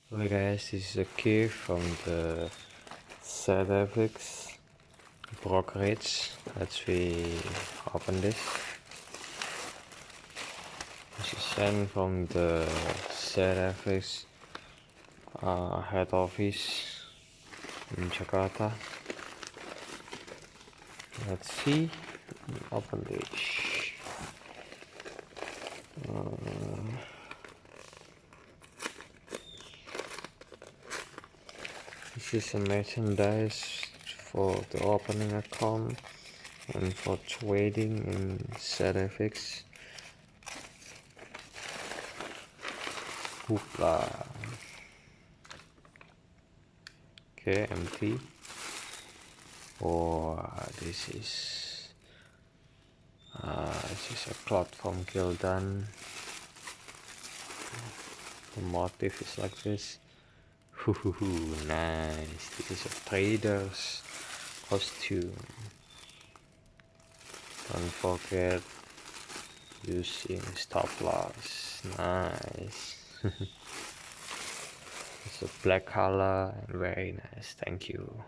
Hey guys, this is a key from the ZFX brokerage. Let's open this. This is sent from the ZFX head office in Jakarta. Let's see. Open this. This is a merchandise for the opening account and for trading in ZFX. Hoopla. Okay, empty. Oh, this is a cloth from Gildan. The motif is like this. Nice. This is a trader's costume. Don't forget using stop loss. Nice. It's a black color and very nice. Thank you.